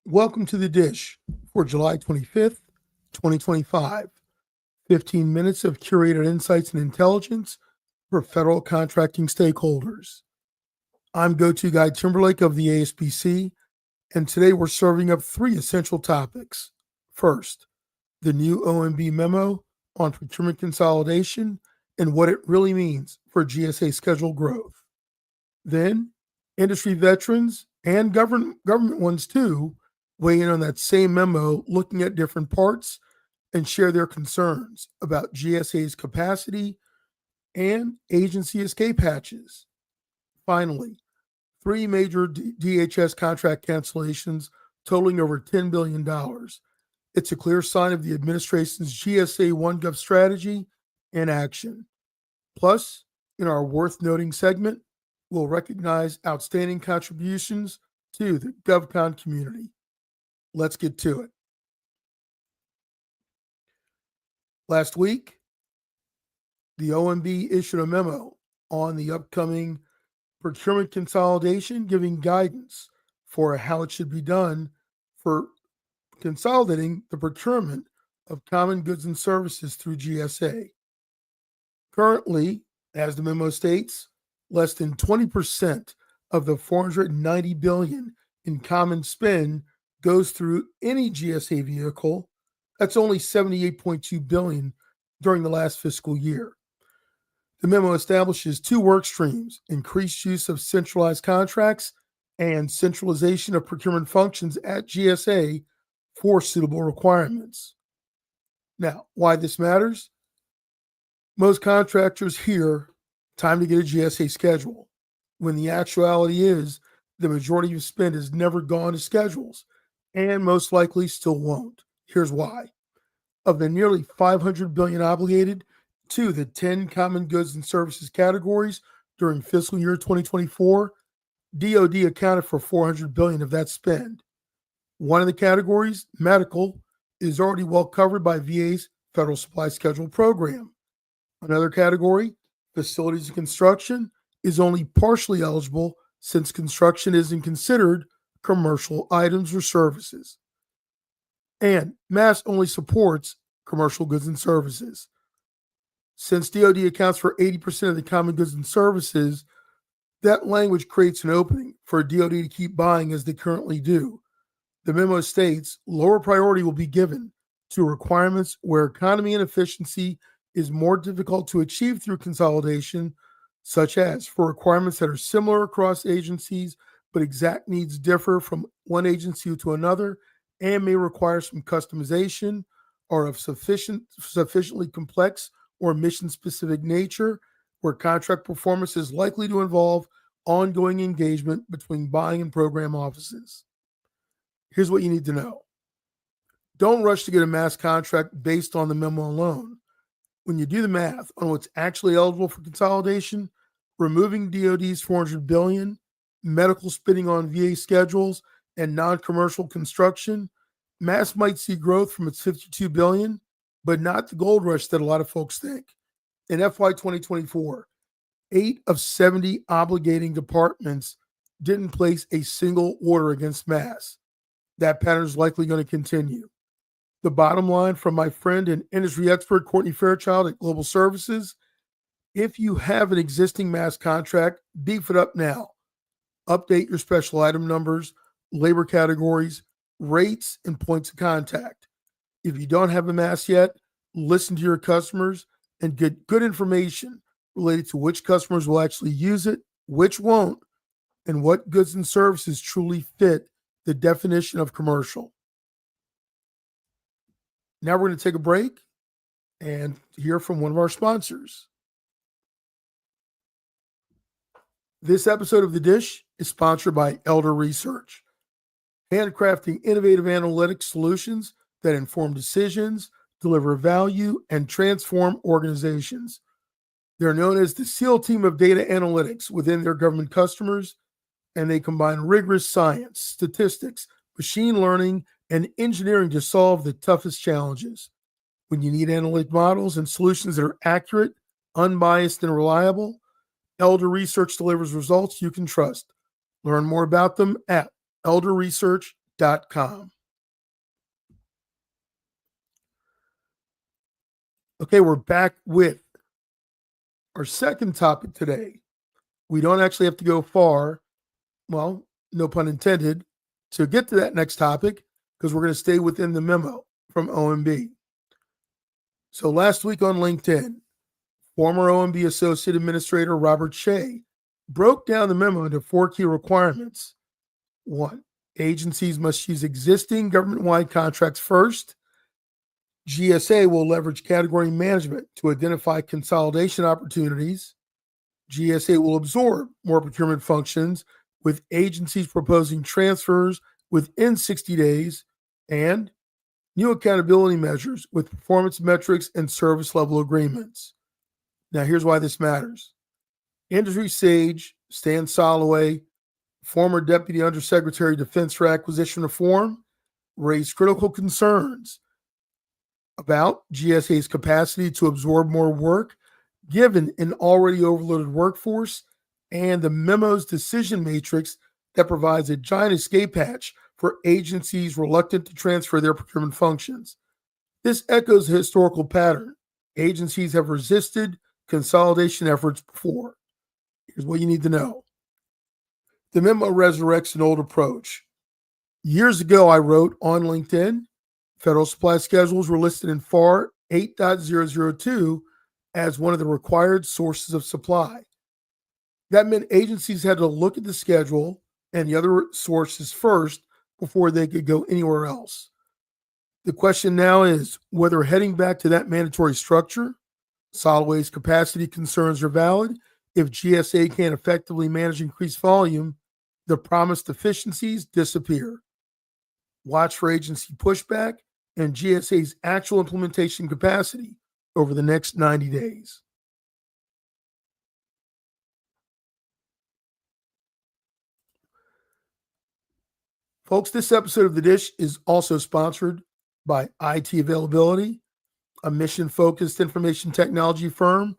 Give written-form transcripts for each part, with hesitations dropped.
Welcome to the dish for July 25th, 2025. 15 minutes of curated insights and intelligence for federal contracting stakeholders. I'm go-to guy Timberlake of the ASPC, and today we're serving up three essential topics. First, the new OMB memo on procurement consolidation and what it really means for GSA schedule growth. Then, industry veterans and government ones too weigh in on that same memo, looking at different parts and share their concerns about GSA's capacity and agency escape hatches. Finally, three major DHS contract cancellations totaling over $10 billion. It's a clear sign of the administration's GSA OneGov strategy in action. Plus, in our worth noting segment, we'll recognize outstanding contributions to the govcon community. Let's get to it. Last week, the OMB issued a memo on the upcoming procurement consolidation, giving guidance for how it should be done for consolidating the procurement of common goods and services through GSA. Currently, as the memo states, less than 20% of the $490 billion in common spend goes through any GSA vehicle. That's only $78.2 billion during the last fiscal year. The memo establishes two work streams: increased use of centralized contracts and centralization of procurement functions at GSA for suitable requirements. Now, why this matters? Most contractors hear time to get a GSA schedule, when the actuality is the majority of spend has never gone to schedules and most likely still won't. Here's why. Of the nearly $500 billion obligated to the 10 common goods and services categories during fiscal year 2024, DoD accounted for $400 billion of that spend. One of the categories, medical, is already well covered by VA's Federal Supply Schedule program. Another category, facilities and construction, is only partially eligible since construction isn't considered commercial items or services. And MAS only supports commercial goods and services. Since DoD accounts for 80% of the common goods and services, that language creates an opening for DoD to keep buying as they currently do. The memo states lower priority will be given to requirements where economy and efficiency is more difficult to achieve through consolidation, such as for requirements that are similar across agencies, but exact needs differ from one agency to another and may require some customization, or of sufficiently complex or mission-specific nature, where contract performance is likely to involve ongoing engagement between buying and program offices. Here's what you need to know. Don't rush to get a MAS contract based on the memo alone. When you do the math on what's actually eligible for consolidation, removing DoD's $400 billion, medical spending on VA schedules, and non-commercial construction, MAS might see growth from its $52 billion, but not the gold rush that a lot of folks think. In FY 2024, 8 of 70 obligating departments didn't place a single order against MAS. That pattern is likely going to continue. The bottom line from my friend and industry expert Courtney Fairchild at Global Services: if you have an existing MAS contract, beef it up now. Update your special item numbers, labor categories, rates, and points of contact. If you don't have a MAS yet, listen to your customers and get good information related to which customers will actually use it, which won't, and what goods and services truly fit the definition of commercial. Now we're going to take a break and hear from one of our sponsors. This episode of The Dish is sponsored by Elder Research, handcrafting innovative analytics solutions that inform decisions, deliver value, and transform organizations. They're known as the SEAL team of data analytics within their government customers, and they combine rigorous science, statistics, machine learning, and engineering to solve the toughest challenges. When you need analytic models and solutions that are accurate, unbiased, and reliable, Elder Research delivers results you can trust. Learn more about them at elderresearch.com. Okay, we're back with our second topic today. We don't actually have to go far, well, no pun intended, to get to that next topic because we're going to stay within the memo from OMB. So last week on LinkedIn, former OMB Associate Administrator Robert Shea broke down the memo into 4 key requirements. 1, agencies must use existing government-wide contracts first. GSA will leverage category management to identify consolidation opportunities. GSA will absorb more procurement functions with agencies proposing transfers within 60 days, and new accountability measures with performance metrics and service level agreements. Now, here's why this matters. Industry sage Stan Soloway, former Deputy Undersecretary of Defense for Acquisition Reform, raised critical concerns about GSA's capacity to absorb more work given an already overloaded workforce and the memo's decision matrix that provides a giant escape hatch for agencies reluctant to transfer their procurement functions. This echoes a historical pattern. Agencies have resisted consolidation efforts before. Here's what you need to know. The memo resurrects an old approach. Years ago, I wrote on LinkedIn, federal supply schedules were listed in FAR 8.002 as one of the required sources of supply. That meant agencies had to look at the schedule and the other sources first before they could go anywhere else. The question now is whether heading back to that mandatory structure, Soloway's capacity concerns are valid. If GSA can't effectively manage increased volume, the promised efficiencies disappear. Watch for agency pushback and GSA's actual implementation capacity over the next 90 days. Folks, this episode of The Dish is also sponsored by IT Availability, a mission-focused information technology firm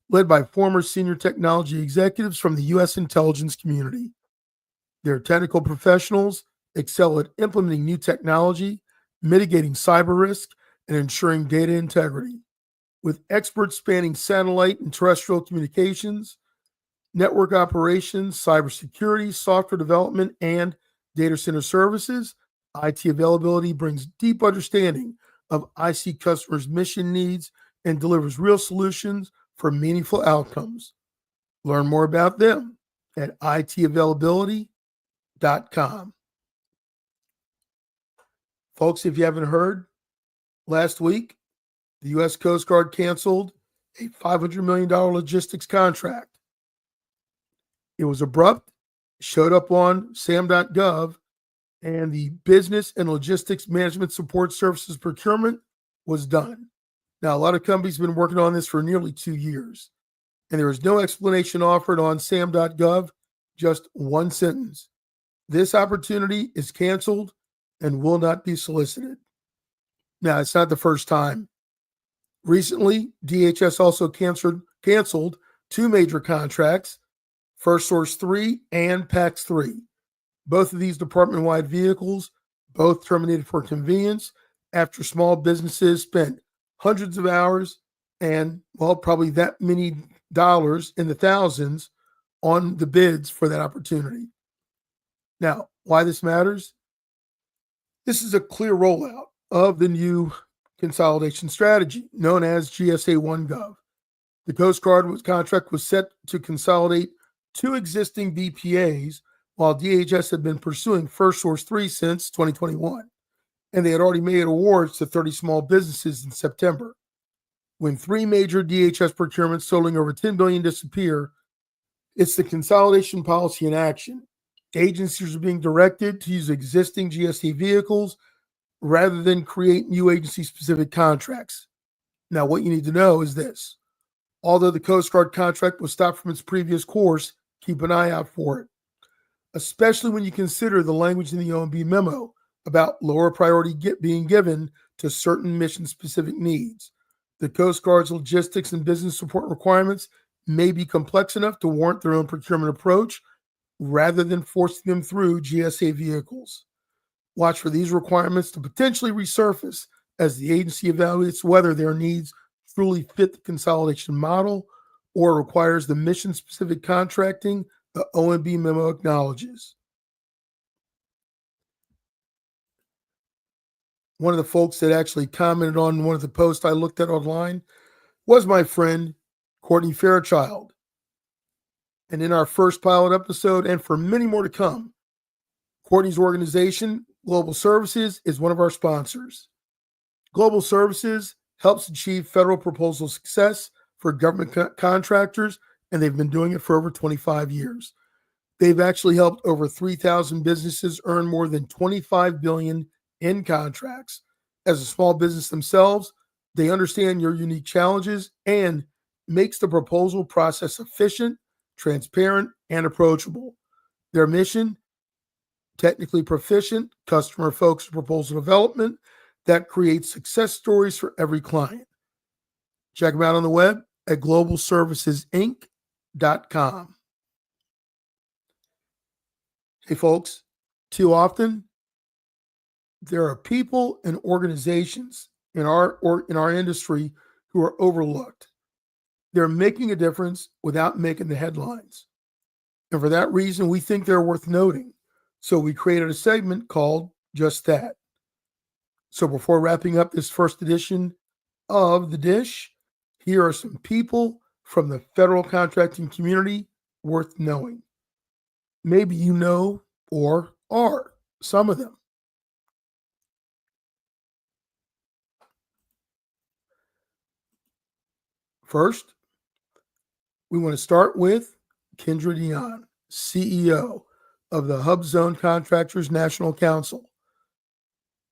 led by former senior technology executives from the U.S. intelligence community. Their technical professionals excel at implementing new technology, mitigating cyber risk, and ensuring data integrity. With experts spanning satellite and terrestrial communications, network operations, cybersecurity, software development, and data center services, IT Availability brings deep understanding of IC customers' mission needs and delivers real solutions for meaningful outcomes. Learn more about them at itavailability.com. Folks, if you haven't heard, last week, the U.S. Coast Guard canceled a $500 million logistics contract. It was abrupt, showed up on sam.gov, and the business and logistics management support services procurement was done. Now, a lot of companies have been working on this for nearly 2 years, and there is no explanation offered on sam.gov, just one sentence. This opportunity is canceled and will not be solicited. Now, it's not the first time. Recently, DHS also canceled 2 major contracts, First Source 3 and PAX 3. Both of these department-wide vehicles, both terminated for convenience after small businesses spent hundreds of hours and, well, probably that many dollars in the thousands on the bids for that opportunity. Now, why this matters? This is a clear rollout of the new consolidation strategy known as GSA OneGov. The Coast Guard contract was set to consolidate 2 existing BPAs, while DHS had been pursuing First Source 3 since 2021, and they had already made awards to 30 small businesses in September. When 3 major DHS procurements totaling over $10 billion disappear, it's the consolidation policy in action. Agencies are being directed to use existing GSA vehicles rather than create new agency-specific contracts. Now, what you need to know is this. Although the Coast Guard contract was stopped from its previous course, keep an eye out for it, especially when you consider the language in the OMB memo about lower priority being given to certain mission-specific needs. The Coast Guard's logistics and business support requirements may be complex enough to warrant their own procurement approach rather than forcing them through GSA vehicles. Watch for these requirements to potentially resurface as the agency evaluates whether their needs truly fit the consolidation model or requires the mission-specific contracting the OMB memo acknowledges. One of the folks that actually commented on one of the posts I looked at online was my friend Courtney Fairchild. And in our first pilot episode, and for many more to come, Courtney's organization, Global Services, is one of our sponsors. Global Services helps achieve federal proposal success for government contractors, and they've been doing it for over 25 years. They've actually helped over 3,000 businesses earn more than $25 billion in contracts. As a small business themselves, they understand your unique challenges and makes the proposal process efficient, transparent, and approachable. Their mission, technically proficient, customer-focused proposal development that creates success stories for every client. Check them out on the web at globalservicesinc.com. Hey, folks, too often there are people and organizations in our industry who are overlooked. They're making a difference without making the headlines. And for that reason, we think they're worth noting. So we created a segment called Just That. So before wrapping up this first edition of The Dish, here are some people from the federal contracting community worth knowing. Maybe you know or are some of them. First, we want to start with Kendra Dion, CEO of the Hub Zone Contractors National Council.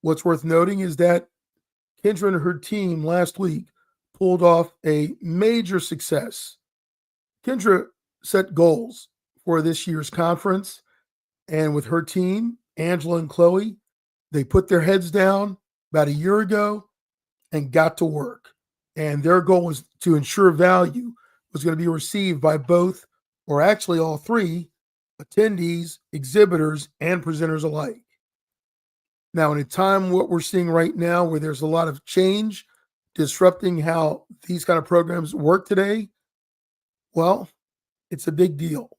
What's worth noting is that Kendra and her team last week pulled off a major success. Kendra set goals for this year's conference, and with her team, Angela and Chloe, they put their heads down about a year ago and got to work. And their goal was to ensure value was going to be received by both, or actually all three, attendees, exhibitors, and presenters alike. Now, in a time what we're seeing right now where there's a lot of change disrupting how these kind of programs work today, well, it's a big deal.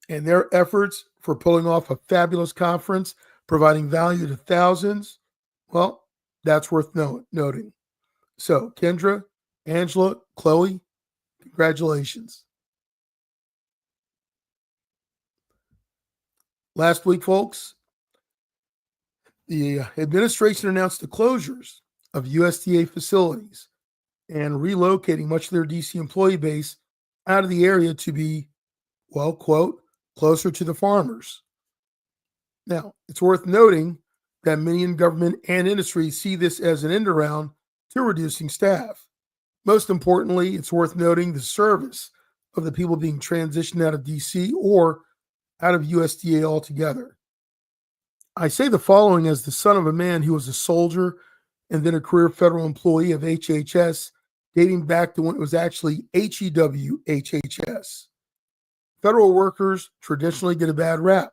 And their efforts for pulling off a fabulous conference, providing value to thousands, well, that's worth noting. So, Kendra, Angela, Chloe, congratulations. Last week, folks, the administration announced the closures of USDA facilities and relocating much of their DC employee base out of the area to be, well, quote, closer to the farmers. Now, it's worth noting that many in government and industry see this as an end around to reducing staff. Most importantly, it's worth noting the service of the people being transitioned out of DC or out of USDA altogether. I say the following as the son of a man who was a soldier and then a career federal employee of HHS, dating back to when it was actually HEW HHS. Federal workers traditionally get a bad rap.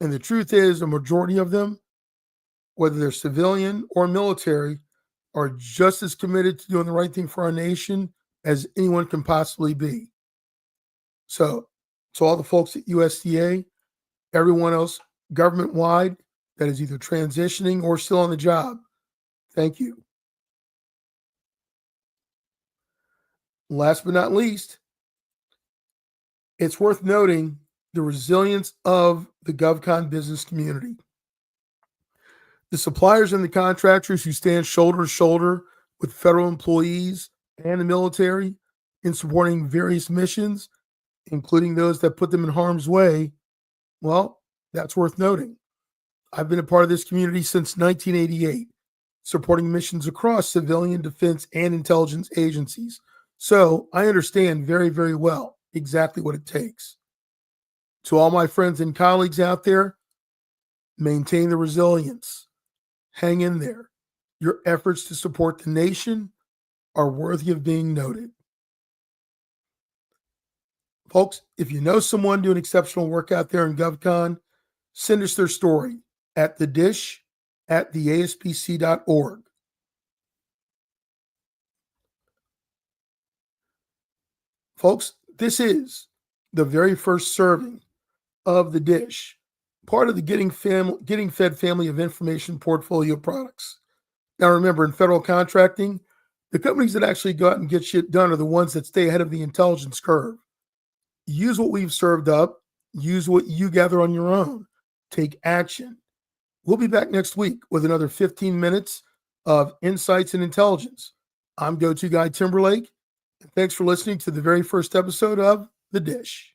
And the truth is, a majority of them, whether they're civilian or military, are just as committed to doing the right thing for our nation as anyone can possibly be. So, to all the folks at USDA, everyone else government-wide that is either transitioning or still on the job, thank you. Last but not least, it's worth noting the resilience of the GovCon business community. The suppliers and the contractors who stand shoulder to shoulder with federal employees and the military in supporting various missions, including those that put them in harm's way, well, that's worth noting. I've been a part of this community since 1988, supporting missions across civilian, defense, and intelligence agencies. So I understand very, very well exactly what it takes. To all my friends and colleagues out there, maintain the resilience. Hang in there. Your efforts to support the nation are worthy of being noted. Folks, if you know someone doing exceptional work out there in GovCon, send us their story. at the dish at theaspc.org. Folks, this is the very first serving of the dish, part of the Getting Fed family of information portfolio products. Now, remember, in federal contracting, the companies that actually go out and get shit done are the ones that stay ahead of the intelligence curve. Use what we've served up. Use what you gather on your own. Take action. We'll be back next week with another 15 minutes of insights and intelligence. I'm go-to guy Timberlake. And thanks for listening to the very first episode of The Dish.